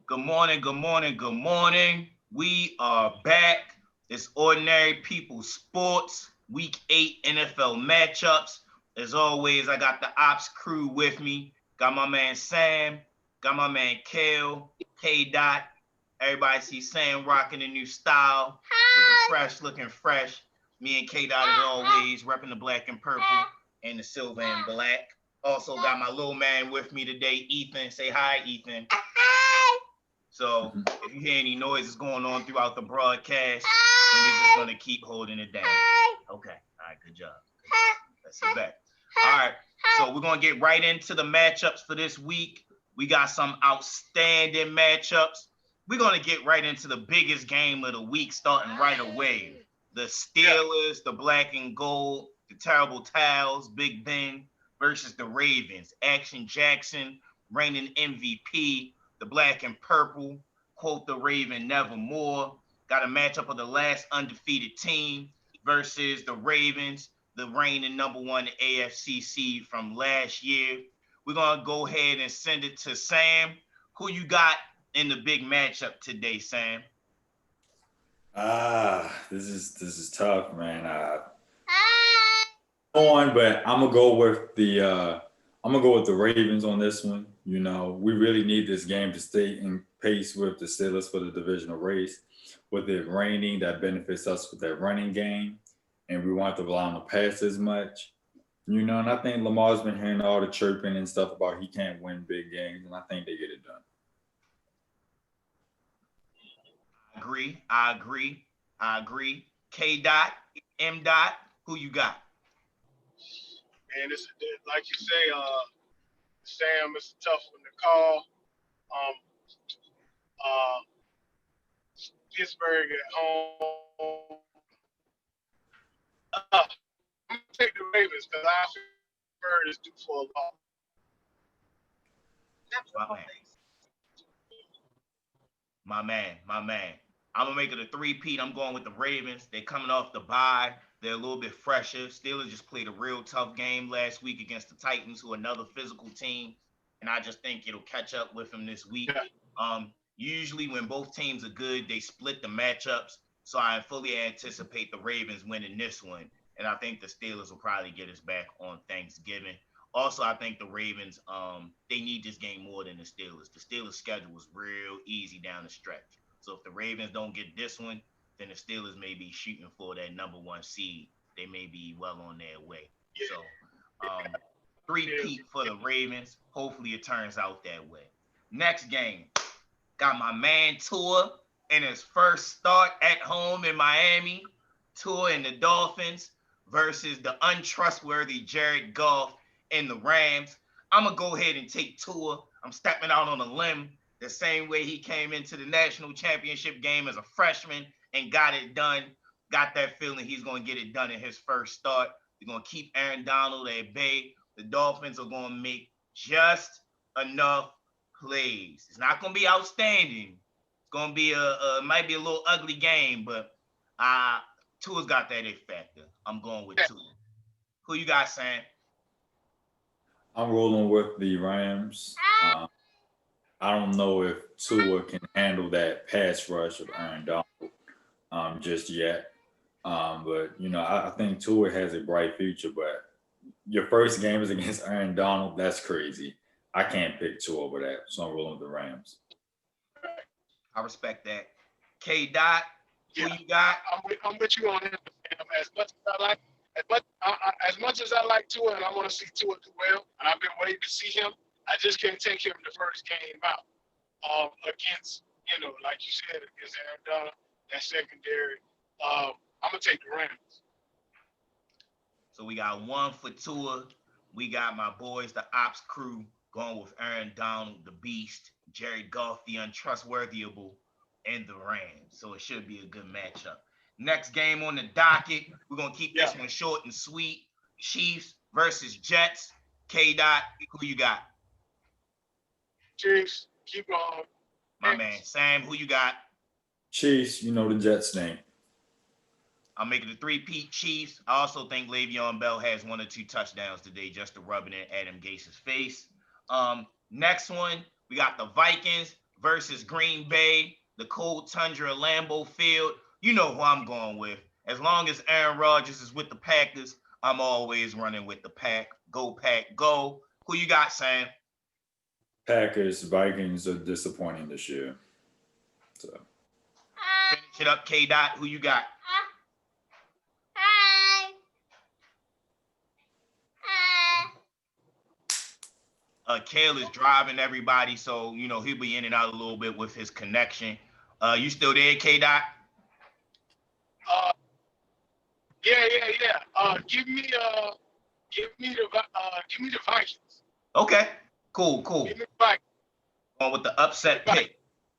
Good morning, good morning, good morning. We are back. It's Ordinary People Sports, Week 8 NFL matchups. As always, I got the Ops crew with me. Got my man Sam, got my man Kale, K Dot. Everybody see Sam rocking a new style, looking fresh. Me and K Dot as always, repping the black and purple and the silver and black. Also got my little man with me today, Ethan. Say hi, Ethan. So if you hear any noises going on throughout the broadcast, then we're just gonna keep holding it down. Okay. All right. Good job. Let's sit back. All right. So we're gonna get right into the matchups for this week. We got some outstanding matchups. We're gonna get right into the biggest game of the week, starting right away. The Steelers, the black and gold, the terrible towels, Big Ben versus the Ravens. Action Jackson, reigning MVP. The black and purple, quote the Raven nevermore. Got a matchup of the last undefeated team versus the Ravens, the reigning number one AFCC from last year. We're going to go ahead and send it to Sam. Who you got in the big matchup today, Sam? This is tough, man. But I'm gonna go with the Ravens on this one. We really need this game to stay in pace with the Steelers for the divisional race. With it raining, that benefits us with that running game, and we want to rely on the pass as much. And I think Lamar's been hearing all the chirping and stuff about he can't win big games, and I think they get it done. I agree. K Dot, M Dot, who you got? And it's like you say, Sam, it's a tough one to call. Um, uh, Pittsburgh at home. I'm gonna take the Ravens because I heard it's due for a loss. My man. My man. I'm gonna make it a three-peat. I'm going with the Ravens. They're coming off the bye. They're a little bit fresher. Steelers just played a real tough game last week against the Titans, who are another physical team, and I just think it'll catch up with them this week. Yeah. Usually, when both teams are good, they split the matchups. So I fully anticipate the Ravens winning this one, and I think the Steelers will probably get us back on Thanksgiving. Also, I think the Ravens, they need this game more than the Steelers. The Steelers' schedule was real easy down the stretch. So if the Ravens don't get this one, then the Steelers may be shooting for that number one seed. They may be well on their way. So three-peat for the Ravens. Hopefully it turns out that way. Next game, got my man Tua in his first start at home in Miami. Tua and the Dolphins versus the untrustworthy Jared Goff and the Rams. I'm going to go ahead and take Tua. I'm stepping out on a limb the same way he came into the national championship game as a freshman and got it done. Got that feeling he's going to get it done in his first start. They're going to keep Aaron Donald at bay. The Dolphins are going to make just enough plays. It's not going to be outstanding. It's going to be might be a little ugly game, but Tua's got that X factor. I'm going with Tua. Who you got, Sam? I'm rolling with the Rams. I don't know if Tua can handle that pass rush of Aaron Donald just yet. But I think Tua has a bright future. But your first game is against Aaron Donald. That's crazy. I can't pick Tua over that, so I'm rolling with the Rams. I respect that. K Dot, who Yeah, you got? I'm with you on this. Sam. As much as I like Tua and I want to see Tua do well, and I've been waiting to see him, I just can't take him the first game out against, like you said, against Aaron Donald, that secondary. I'm gonna take the Rams. So we got one for Tua. We got my boys, the Ops crew, going with Aaron Donald, the Beast, Jared Goff, the untrustworthyable, and the Rams. So it should be a good matchup. Next game on the docket, we're gonna keep Yeah, this one short and sweet. Chiefs versus Jets. K Dot, who you got? Chiefs, keep on. My man. Sam, who you got? Chiefs, the Jets name. I'm making the three-peat Chiefs. I also think Le'Veon Bell has one or two touchdowns today just to rub it in Adam Gase's face. Next one, we got the Vikings versus Green Bay, the cold tundra of Lambeau Field. You know who I'm going with. As long as Aaron Rodgers is with the Packers, I'm always running with the Pack. Go Pack, go. Who you got, Sam? Packers, Vikings are disappointing this year. So Finish it up, K. Dot. Who you got? Kale is driving everybody, so you know he'll be in and out a little bit with his connection. You still there, K. Dot? Yeah. Give me the Vikings. Okay, cool. Give me the Vikings. Going with the upset pick.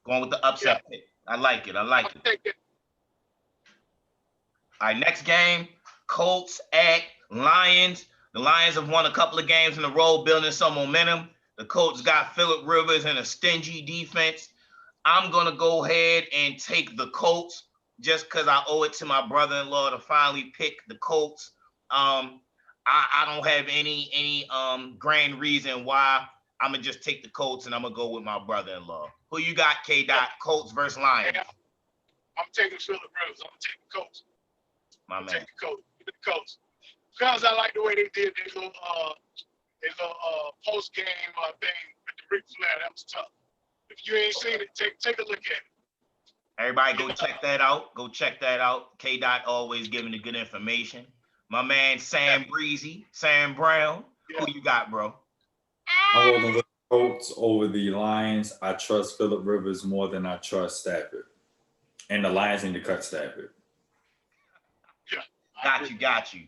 Pick. I like it. I'll take it. All right, next game, Colts at Lions. The Lions have won a couple of games in a row, building some momentum. The Colts got Phillip Rivers and a stingy defense. I'm going to go ahead and take the Colts just because I owe it to my brother-in-law to finally pick the Colts. I don't have any grand reason why. I'm going to just take the Colts, and I'm going to go with my brother-in-law. Who you got, K. Dot? Colts versus Lions. Yeah, I'm taking Phillip Rivers. I'm taking the Colts. My man. Take the Colts. Because I like the way they did their little post game thing with the Ric Flair. That was tough. If you ain't seen it, take a look at it. Everybody go check that out. Go check that out. K. Dot always giving the good information. My man Sam Breezy, Sam Brown. Yeah. Who you got, bro? I'm rolling with the Colts over the Lions. I trust Phillip Rivers more than I trust Stafford. And the Lions need to cut Stafford. Yeah. Got you.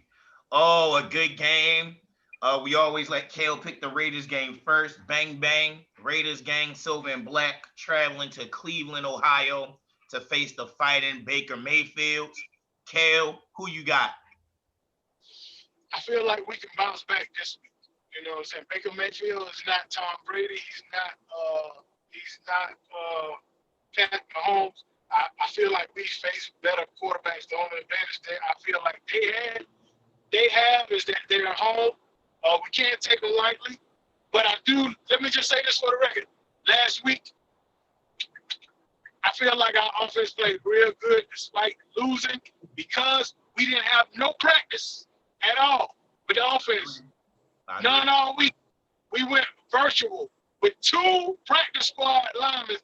Oh, a good game. We always let Kale pick the Raiders game first. Bang, bang. Raiders gang, silver and black, traveling to Cleveland, Ohio to face the fighting Baker Mayfields. Kale, who you got? I feel like we can bounce back this week. You know what I'm saying? Baker Mayfield is not Tom Brady. He's not Pat Mahomes. I feel like we face better quarterbacks. The only advantage that I feel like they have is that they're at home. We can't take them lightly. But I do, let me just say this for the record. Last week, I feel like our offense played real good despite losing because we didn't have no practice at all with the offense. None all week. We went virtual with 2 practice squad linemen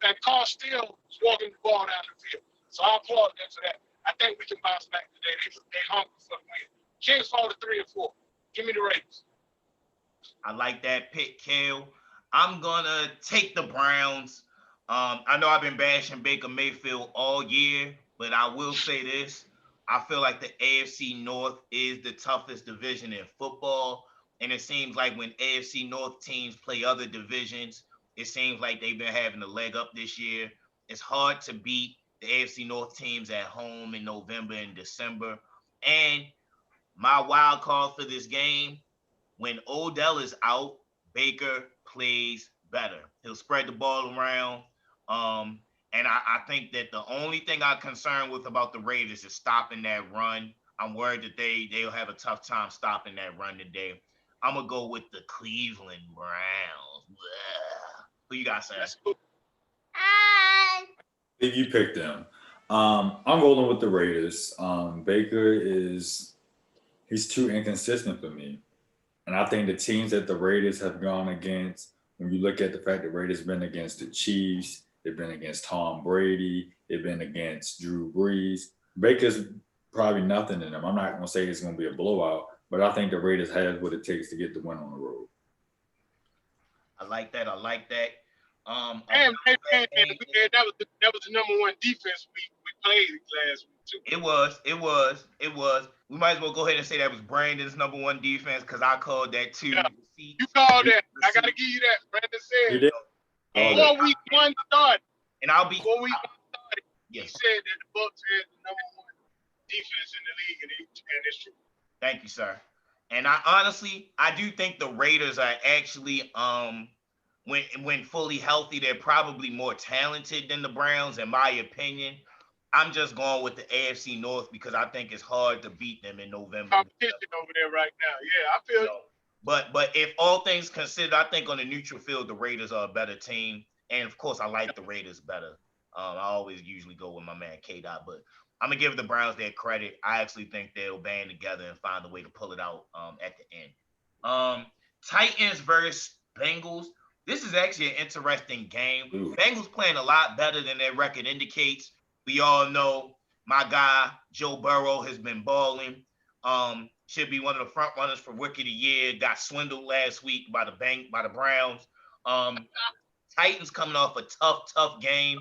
and Carl Steele was walking the ball down the field. So I applaud them for that. I think we can bounce back today. They hungry for the win. Can't fall to 3 or 4. Give me the Raiders. I like that pick, Kale. I'm going to take the Browns. I know I've been bashing Baker Mayfield all year, but I will say this. I feel like the AFC North is the toughest division in football. And it seems like when AFC North teams play other divisions, it seems like they've been having a leg up this year. It's hard to beat the AFC North teams at home in November and December. And my wild card for this game, when Odell is out, Baker plays better. He'll spread the ball around. And I think that the only thing I'm concerned with about the Raiders is stopping that run. I'm worried that they'll have a tough time stopping that run today. I'm going to go with the Cleveland Browns. Blah. Who you got, Sam? If you picked them. I'm rolling with the Raiders. Baker he's too inconsistent for me. And I think the teams that the Raiders have gone against, when you look at the fact that Raiders have been against the Chiefs, they've been against Tom Brady, they've been against Drew Brees. Baker's probably nothing in them. I'm not going to say it's going to be a blowout, but I think the Raiders have what it takes to get the win on the road. I like that. And that was the number 1 defense we played last week too. It was. We might as well go ahead and say that was Brandon's number 1 defense because I called that too. Yeah. You called that. I gotta give you that. Brandon said. You did? Before week 1 started. And I'll be. Before week 1 started, yes. He said that the Bucs had the number 1 defense in the league, and it's true. Thank you, sir. And I do think the Raiders are actually when fully healthy, they're probably more talented than the Browns, in my opinion. I'm just going with the AFC North because I think it's hard to beat them in November. Competition over there right now. Yeah, I feel. But if all things considered, I think on the neutral field, the Raiders are a better team. And of course, I like the Raiders better. I always usually go with my man K Dot, but I'm gonna give the Browns their credit. I actually think they'll band together and find a way to pull it out at the end. Titans versus Bengals. This is actually an interesting game. Ooh. Bengals playing a lot better than their record indicates. We all know my guy Joe Burrow has been balling. Should be one of the front runners for Rookie of the Year. Got swindled last week by the Browns. Titans coming off a tough game.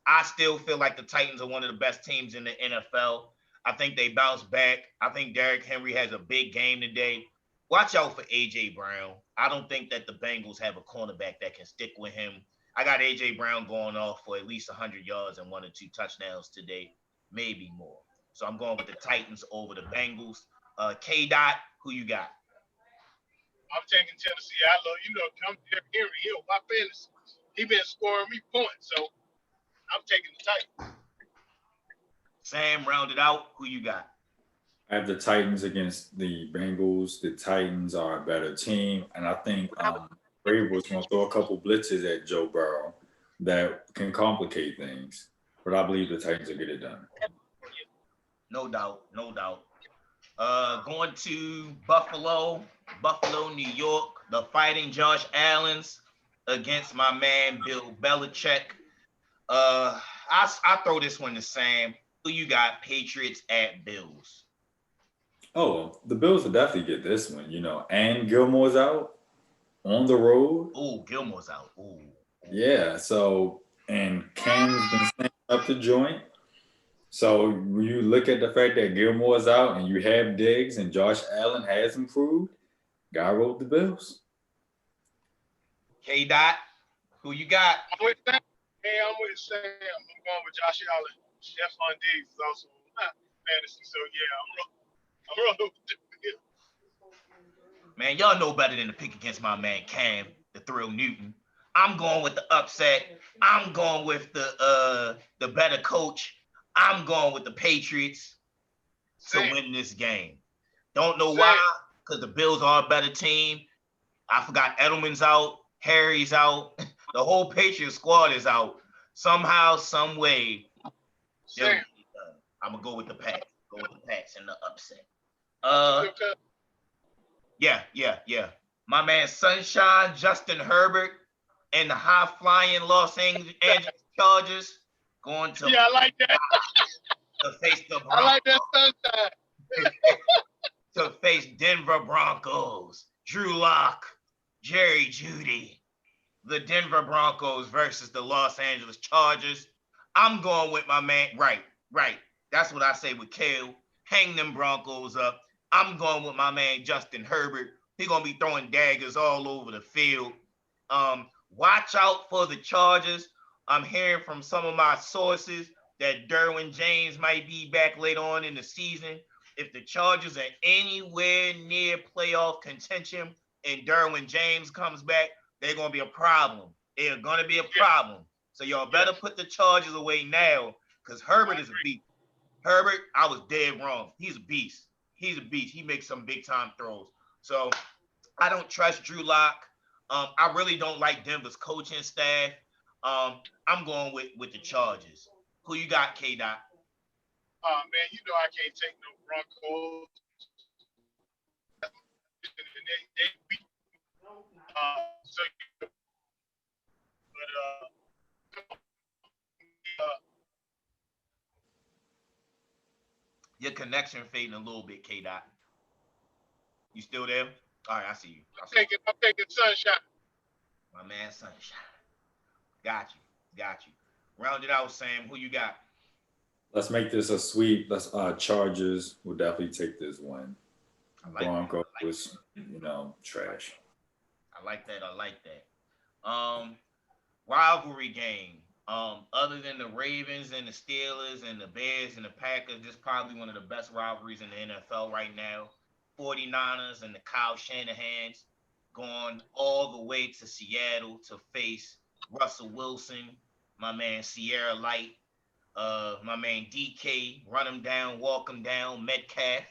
I still feel like the Titans are one of the best teams in the NFL. I think they bounce back. I think Derrick Henry has a big game today. Watch out for A.J. Brown. I don't think that the Bengals have a cornerback that can stick with him. I got A.J. Brown going off for at least 100 yards and 1 or 2 touchdowns today, maybe more. So I'm going with the Titans over the Bengals. K-Dot, who you got? I'm taking Tennessee. I love, I'm Henry Hill, my fantasy. He been scoring me points, so I'm taking the Titans. Sam, rounded out. Who you got? I have the Titans against the Bengals. The Titans are a better team, and I think Vrabel's going to throw a couple blitzes at Joe Burrow that can complicate things. But I believe the Titans will get it done. No doubt. Going to Buffalo, New York. The Fighting Josh Allens against my man Bill Belichick. I throw this one to Sam. Who you got? Patriots at Bills. Oh, the Bills will definitely get this one, and Gilmore's out on the road. Oh, Gilmore's out. Ooh. Yeah, so, and Cam's been staying up the joint. So when you look at the fact that Gilmore's out and you have Diggs and Josh Allen has improved, guy wrote the Bills. K-Dot, who you got? I'm with Sam. Hey, I'm with Sam. I'm going with Josh Allen. Stephon Diggs is also fantasy. So, yeah, I'm rolling with the Bills. Man, y'all know better than to pick against my man Cam, the Thrill Newton. I'm going with the upset. I'm going with the better coach. I'm going with the Patriots to win this game. Don't know why, because the Bills are a better team. I forgot Edelman's out, Harry's out, the whole Patriots squad is out. Somehow, some way, I'm gonna go with the Pats. Go with the Pats in the upset. Yeah. My man Sunshine, Justin Herbert, and the high-flying Los Angeles Chargers going to I like that. To face the Broncos. I like that Sunshine. To face Denver Broncos. Drew Lock, Jerry Jeudy. The Denver Broncos versus the Los Angeles Chargers. I'm going with my man. Right. That's what I say with Kale. Hang them Broncos up. I'm going with my man Justin Herbert. He's going to be throwing daggers all over the field. Watch out for the Chargers. I'm hearing from some of my sources that Derwin James might be back later on in the season. If the Chargers are anywhere near playoff contention and Derwin James comes back, they're going to be a problem. They're going to be a problem. So y'all better put the Chargers away now because Herbert is a beast. Herbert, I was dead wrong. He's a beast. He makes some big-time throws. So I don't trust Drew Lock. I really don't like Denver's coaching staff. I'm going with the Chargers. Who you got, K-Dot? Man, I can't take no Broncos. Your connection fading a little bit, K-Dot. You still there? All right, I see you. I'm taking Sunshine. My man, Sunshine. Got you. Round it out, Sam. Who you got? Let's make this a sweep. Let's Chargers will definitely take this one. Broncos was, trash. I like that. Rivalry game. Other than the Ravens and the Steelers and the Bears and the Packers, this is probably one of the best rivalries in the NFL right now. 49ers and the Kyle Shanahans going all the way to Seattle to face Russell Wilson, my man Sierra Light, my man DK, run him down, walk him down, Metcalf,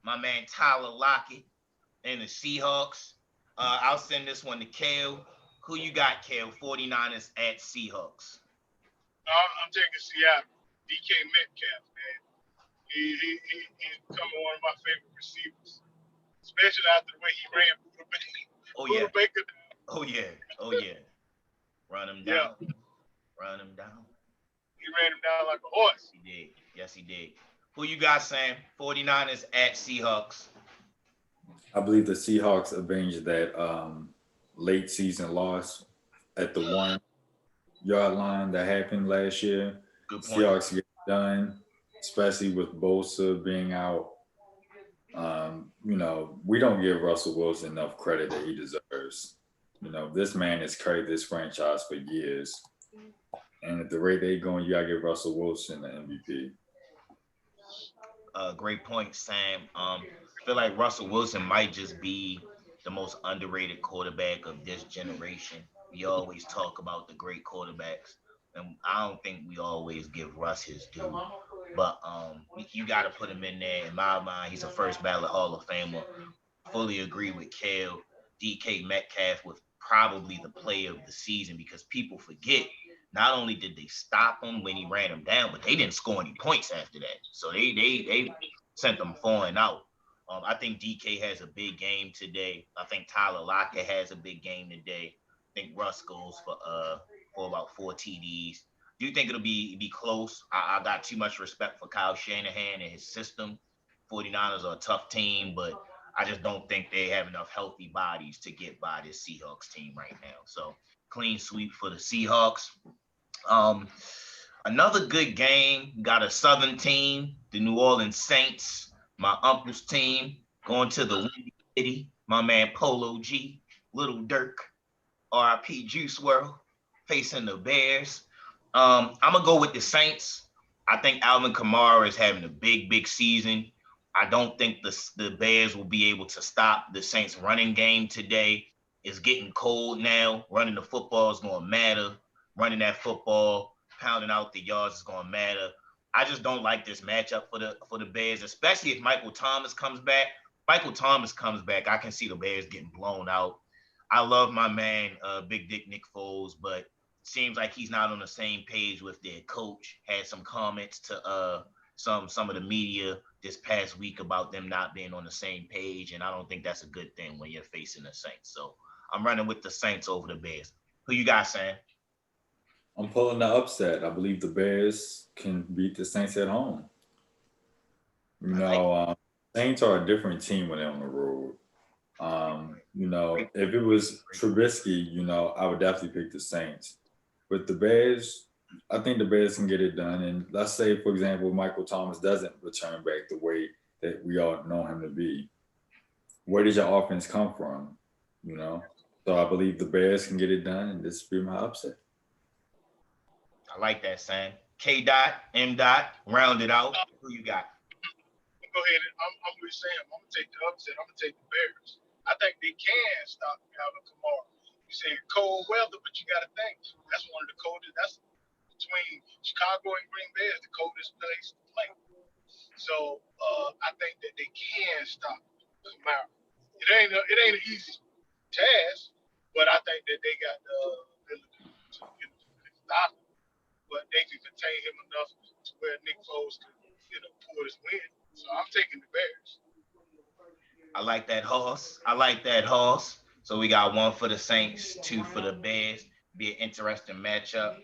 my man Tyler Lockett, and the Seahawks. I'll send this one to Kale. Who you got, Kale? 49ers at Seahawks. I'm taking Seattle. DK Metcalf, man. He's becoming one of my favorite receivers, especially after the way he ran Oh yeah. Buda Baker. Oh yeah. Oh yeah. Run him down. Yeah, Run him down. he ran him down like a horse. He did. Yes, he did. Who you got, Sam? 49ers at Seahawks. I believe the Seahawks avenged that late season loss at the 1 yard line that happened last year. Good point. Seahawks get it done, especially with Bosa being out. We don't give Russell Wilson enough credit that he deserves. This man has carried this franchise for years. And at the rate they're going, you got to give Russell Wilson the MVP. Great point, Sam. I feel like Russell Wilson might just be the most underrated quarterback of this generation. We always talk about the great quarterbacks, and I don't think we always give Russ his due. But you got to put him in there. In my mind, he's a first ballot Hall of Famer. Fully agree with Kale. DK Metcalf was probably the player of the season because people forget. Not only did they stop him when he ran him down, but they didn't score any points after that. So they sent them falling out. I think DK has a big game today. I think Tyler Lockett has a big game today. I think Russ goes for about 4 TDs. Do you think it'll be close? I got too much respect for Kyle Shanahan and his system. 49ers are a tough team, but I just don't think they have enough healthy bodies to get by this Seahawks team right now. So clean sweep for the Seahawks. Another good game. Got a Southern team, the New Orleans Saints, my uncle's team, going to the Windy City. My man Polo G, Little Dirk, RIP Juice WRLD, facing the Bears. I'm gonna go with the Saints. I think Alvin Kamara is having a big season. I don't think the Bears will be able to stop the Saints running game today. It's getting cold now. Running the football is going to matter. Running that football, pounding out the yards is going to matter. I just don't like this matchup for the Bears, especially if Michael Thomas comes back. Michael Thomas comes back, I can see the Bears getting blown out. I love my man, Big Dick Nick Foles, but seems like he's not on the same page with their coach. Had some comments to some of the media this past week about them not being on the same page, and I don't think that's a good thing when you're facing the Saints. So I'm running with the Saints over the Bears. Who you got, Sam? I'm pulling the upset. I believe the Bears can beat the Saints at home. Saints are a different team when they're on the road. If it was Trubisky, I would definitely pick the Saints. With the Bears, I think the Bears can get it done. And let's say, for example, Michael Thomas doesn't return back the way that we all know him to be. Where does your offense come from? So I believe the Bears can get it done, and this will be my upset. I like that, Sam. K. M. Round it out. Who you got? Go ahead. I'm with Sam. I'm gonna take the upset. I'm gonna take the Bears. I think they can stop Alvin Kamara. You say cold weather, but you got to think that's one of the coldest. That's between Chicago and Green Bay is the coldest place to play. So I think that they can stop Kamara. It ain't an easy task, but I think that they got the ability to stop him. But they can contain him enough to where Nick Foles can pull his win. So I'm taking the Bears. I like that horse. So we got 1 for the Saints, 2 for the Bears. Be an interesting matchup.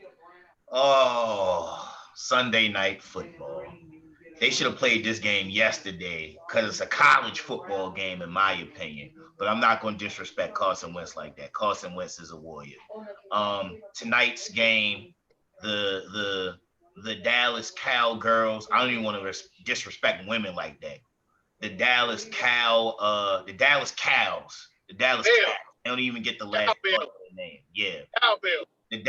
Oh, Sunday night football. They should have played this game yesterday because it's a college football game, in my opinion. But I'm not going to disrespect Carson Wentz like that. Carson Wentz is a warrior. Tonight's game, the Dallas Cowgirls. I don't even want to disrespect women like that. The Dallas Cows. They don't even get the last name. Yeah. Cowbell. The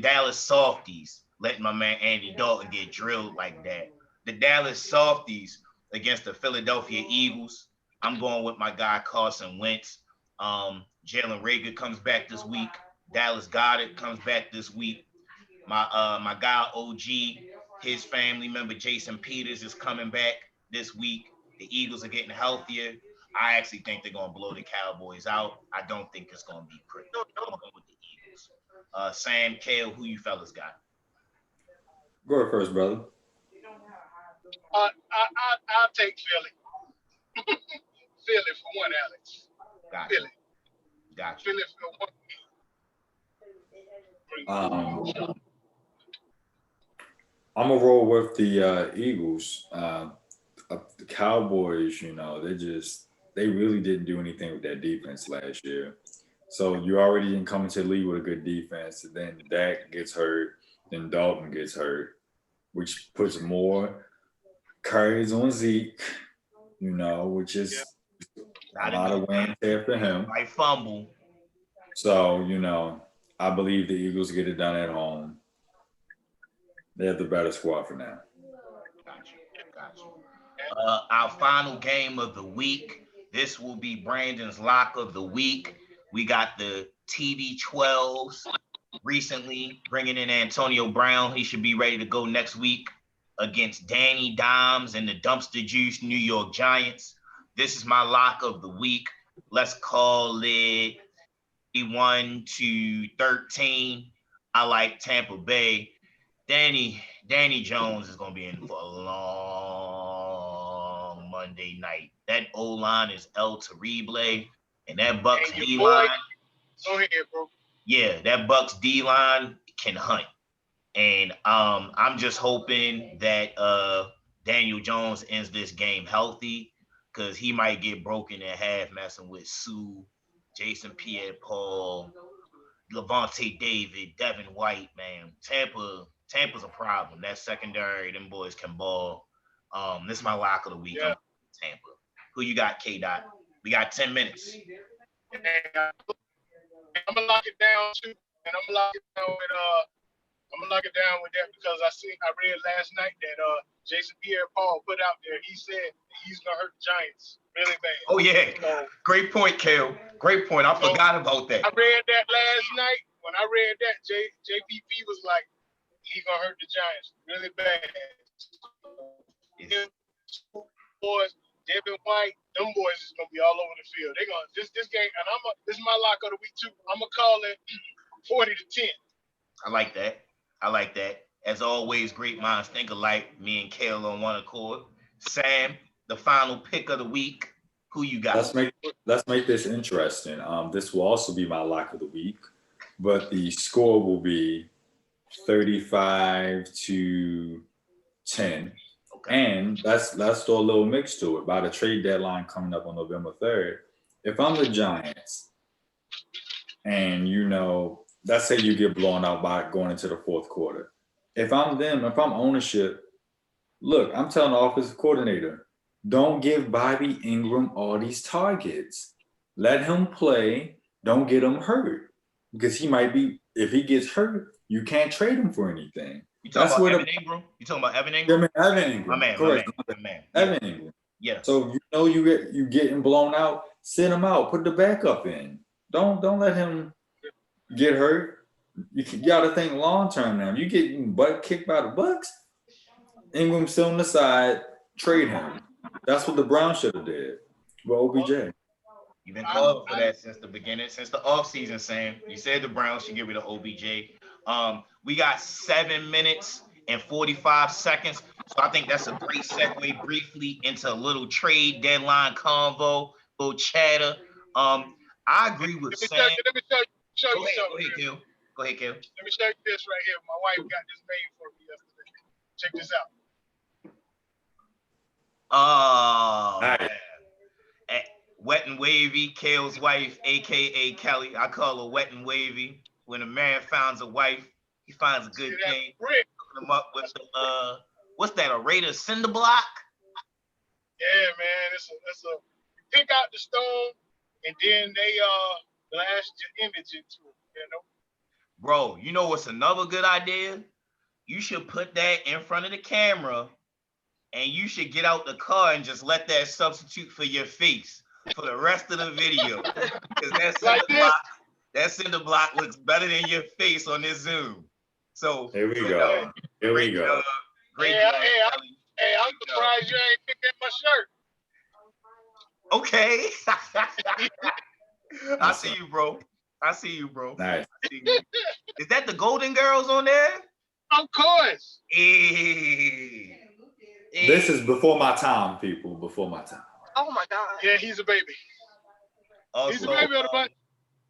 Dallas Softies, letting my man Andy Dalton get drilled like that. The Dallas Softies against the Philadelphia Eagles. I'm going with my guy Carson Wentz. Jalen Reagor comes back this week. Dallas Goedert comes back this week. My guy OG, his family member Jason Peters is coming back this week. The Eagles are getting healthier. I actually think they're gonna blow the Cowboys out. I don't think it's gonna be pretty. I'm going with the Eagles. Sam, Kale, who you fellas got? Go ahead first, brother. I'll take Philly. Philly for one, Alex. Gotcha. Philly. Gotcha. Philly for one. I'm gonna roll with the Eagles. The Cowboys, they really didn't do anything with that defense last year. So you already didn't come into the league with a good defense. And then Dak gets hurt, then Dalton gets hurt, which puts more carries on Zeke, which is a lot of wear and tear for him. Right fumble. So, I believe the Eagles get it done at home. They have the better squad for now. Gotcha. Our final game of the week. This will be Brandon's lock of the week. We got the TB12s recently bringing in Antonio Brown. He should be ready to go next week against Danny Dimes and the Dumpster Juice New York Giants. This is my lock of the week. Let's call it 1-13. I like Tampa Bay. Danny Jones is going to be in for a long Monday night. That O-line is El Terrible, and that Bucks D-line. Go ahead, bro. Yeah, that Bucks D-line can hunt. And I'm just hoping that Daniel Jones ends this game healthy, because he might get broken in half messing with Sue, Jason Pierre-Paul, Levante David, Devin White, man. Tampa's a problem. That secondary, them boys can ball. This is my lock of the week. Yeah. Tampa. Who you got, K-Dot? We got 10 minutes. And I'm gonna lock it down too. And I'm gonna lock it down with that because I read last night that Jason Pierre-Paul put out there. He said he's gonna hurt the Giants really bad. Oh yeah, so, great point, Kale. Great point. I forgot about that. I read that last night. When I read that, JPP was like, he's gonna hurt the Giants really bad. Boys, Devin White, them boys is gonna be all over the field. They're gonna this game, and this is my lock of the week too. I'm gonna call it 40-10. I like that. As always, great minds think alike. Me and Kale on one accord. Sam, the final pick of the week. Who you got? Let's make this interesting. This will also be my lock of the week, but the score will be 35-10. Okay. And let's throw a little mix to it. By the trade deadline coming up on November 3rd, if I'm the Giants, and let's say you get blown out by going into the fourth quarter. If I'm them, if I'm ownership, look, I'm telling the offensive coordinator, don't give Bobby Ingram all these targets. Let him play. Don't get him hurt. Because he might be, if he gets hurt, you can't trade him for anything. You talking about Evan Ingram? You talking about Evan Ingram? Evan Ingram. My man. Evan Ingram. Yeah. So you getting blown out, sit him out, put the backup in. Don't let him get hurt. You got to think long term now. You getting butt kicked by the Bucks, Ingram still on the side, trade him. That's what the Browns should have did with OBJ. You've been calling for that since the beginning, since the offseason, Sam. You said the Browns should get rid of OBJ. We got 7 minutes and 45 seconds. So I think that's a great segue briefly into a little trade deadline convo, little chatter. I agree with Sam. Let me show you something. Go ahead, Kale. Let me show you this right here. My wife got this made for me yesterday. Check this out. Oh, man. Wet and Wavy, Kale's wife, a.k.a. Kelly. I call her Wet and Wavy. When a man finds a wife, he finds a good thing. Hook him up with the, what's that, a Raider cinder block? Yeah, man. It's a pick out the stone, and then they blast your image into it, Bro, you know what's another good idea? You should put that in front of the camera, and you should get out the car and just let that substitute for your face for the rest of the video. Because that cinder block looks better than your face on this Zoom. So here we go. Great job, hey, I'm surprised you ain't picked up my shirt. Okay. I Yes, see sir. you, bro. I see you, bro. Nice. I see you. Is that the Golden Girls on there? Of course. Hey. This is before my time, people. Before my time. Oh my God. Yeah, he's a baby. He's a Also, baby of the bunch.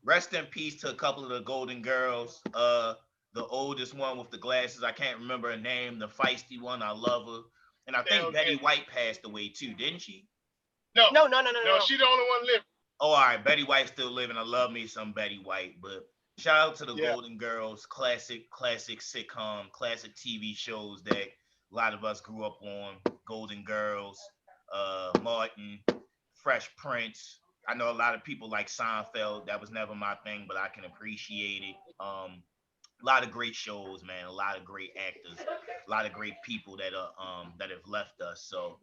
rest in peace to a couple of the Golden Girls. The oldest one with the glasses, I can't remember her name. The feisty one, I love her. And I think Betty White passed away too, didn't she? No, No. she's the only one living. Oh, all right. Betty White's still living. I love me some Betty White. But shout out to the Yeah. Golden Girls, classic sitcom, classic TV shows that a lot of us grew up on. Golden Girls, Martin, Fresh Prince. I know a lot of people like Seinfeld. That was never my thing, but I can appreciate it. A lot of great shows, man. A lot of great actors. A lot of great people that have left us. So,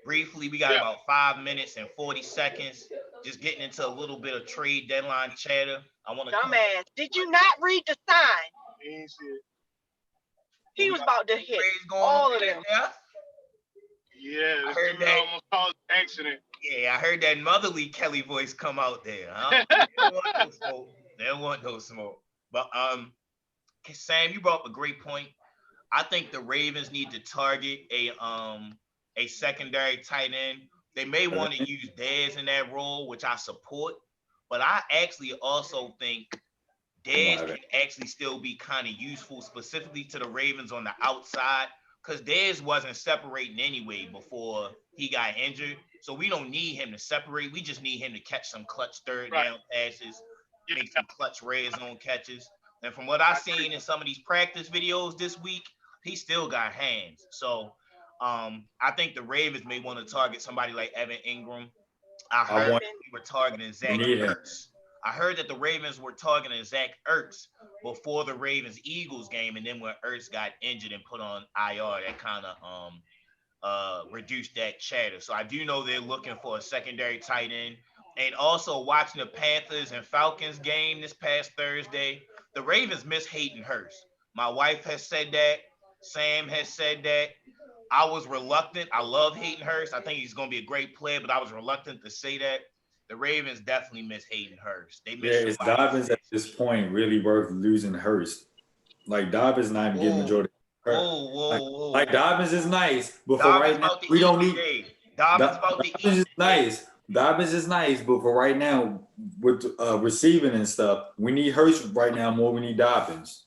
briefly, we got Yeah. about 5 minutes and 40 seconds. Just getting into a little bit of trade deadline chatter. I want to. Dumbass. Did you not read the sign? He ain't see it. He was about to hit Trades going all on of them. there. Yeah, I this heard dude that. almost caused an accident. Yeah, I heard that motherly Kelly voice come out there. Huh? They don't want no smoke. They don't want no smoke. But Sam, you brought up a great point. I think the Ravens need to target a secondary tight end. They may want to use Dez in that role, which I support, but I actually also think Dez can actually still be kind of useful, specifically to the Ravens on the outside, because Dez wasn't separating anyway before he got injured. So we don't need him to separate. We just need him to catch some clutch third down passes, make some clutch red zone catches. And from what I've seen in some of these practice videos this week, he still got hands. So I think the Ravens may want to target somebody like Evan Ingram. I heard we were targeting Zach Ertz. I heard that the Ravens were targeting Zach Ertz before the Ravens-Eagles game, and then when Ertz got injured and put on IR, that kind of reduced that chatter. So I do know they're looking for a secondary tight end. And also watching the Panthers and Falcons game this past Thursday, the Ravens miss Hayden Hurst. My wife has said that. Sam has said that. I was reluctant. I love Hayden Hurst. I think he's going to be a great player, but I was reluctant to say that. The Ravens definitely miss Hayden Hurst. They miss is Dobbins at this point really worth losing Hurst? Like Dobbins not even getting majority. Whoa. Like Dobbins is nice, but for right now we don't need. Dobbins is nice. Dobbins is nice, but for right now with receiving and stuff, we need Hurst right now more. We need Dobbins.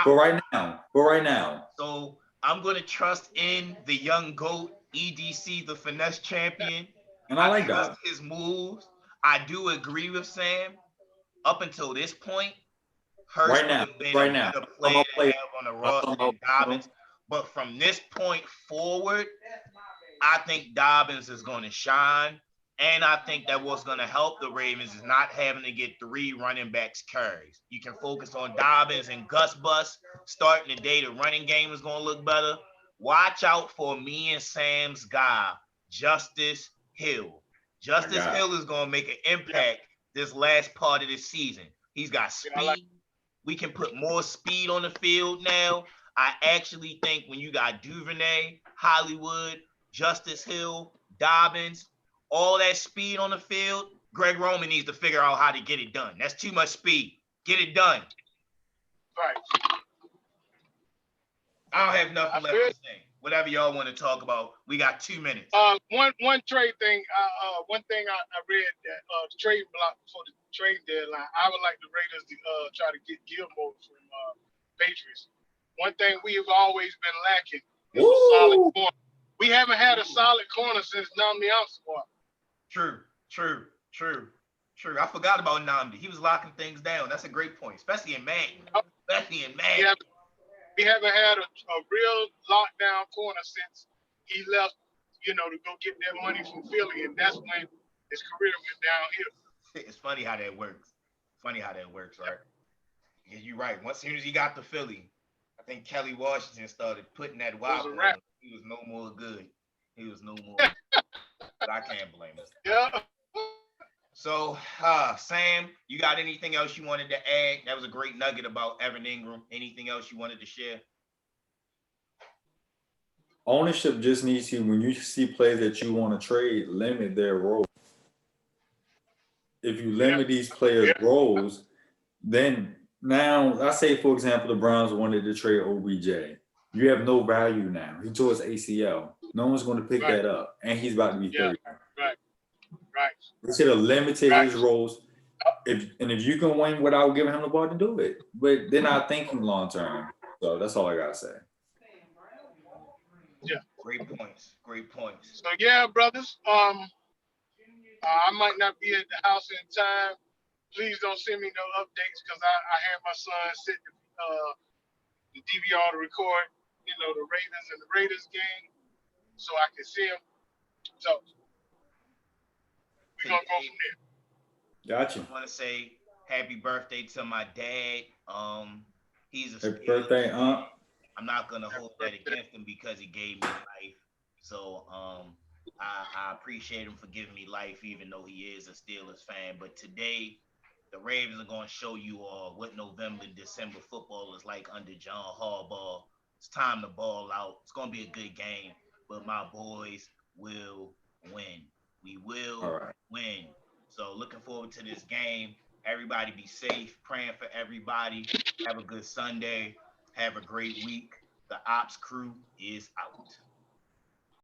For right now. So I'm gonna trust in the young GOAT, EDC, the finesse champion. And I like trust his moves. I do agree with Sam. Up until this point, Hurst would have been a better player to have on the roster than Dobbins. But from this point forward, I think Dobbins is going to shine. And I think that what's going to help the Ravens is not having to get 3 running backs carries. You can focus on Dobbins and Gus Bus. Starting the day, the running game is going to look better. Watch out for me and Sam's guy, Justice Hill. Justice Hill is going to make an impact this last part of this season. He's got speed. We can put more speed on the field now. I actually think when you got Duvernay, Hollywood, Justice Hill, Dobbins, all that speed on the field, Greg Roman needs to figure out how to get it done. That's too much speed. Get it done. Right. I don't have nothing left to say. Whatever y'all want to talk about, we got 2 minutes. One trade thing. One thing I read that the trade block for the trade deadline. I would like the Raiders to try to get Gilmore from Patriots. One thing we have always been lacking is a solid corner. We haven't had a solid corner since Nnamdi Asomugha. True. I forgot about Nnamdi. He was locking things down. That's a great point, especially in Madden. We haven't had a real lockdown corner since he left, to go get that money from Philly, and that's when his career went downhill. It's funny how that works. Right? Yeah, you're right. As soon as he got to Philly, I think Kelly Washington started putting that wobble on him. He was no more good. But I can't blame him. Yeah. So, Sam, you got anything else you wanted to add? That was a great nugget about Evan Ingram. Anything else you wanted to share? ownership just needs to, when you see players that you want to trade, limit their role. If you limit these players' roles, then now, I say, for example, the Browns wanted to trade OBJ. You have no value now. He tore his ACL. No one's going to pick that up, and he's about to be 30. Right. They should have limited his roles. If you can win without giving him the ball, to do it. But they're not thinking long term. So that's all I gotta say. Yeah. Great points. So yeah, brothers. I might not be at the house in time. Please don't send me no updates because I had my son sit the DVR to record, the Ravens and the Raiders game, so I can see him. So we're gonna go from there. Gotcha. I want to say happy birthday to my dad. He's a Happy birthday, Aunt. I'm not gonna hold that against him because he gave me life. So I appreciate him for giving me life, even though he is a Steelers fan. But today, the Ravens are gonna show you all what November and December football is like under John Harbaugh. It's time to ball out. It's gonna be a good game, but my boys will win. We will win. So looking forward to this game. Everybody be safe. Praying for everybody. Have a good Sunday. Have a great week. The Ops crew is out.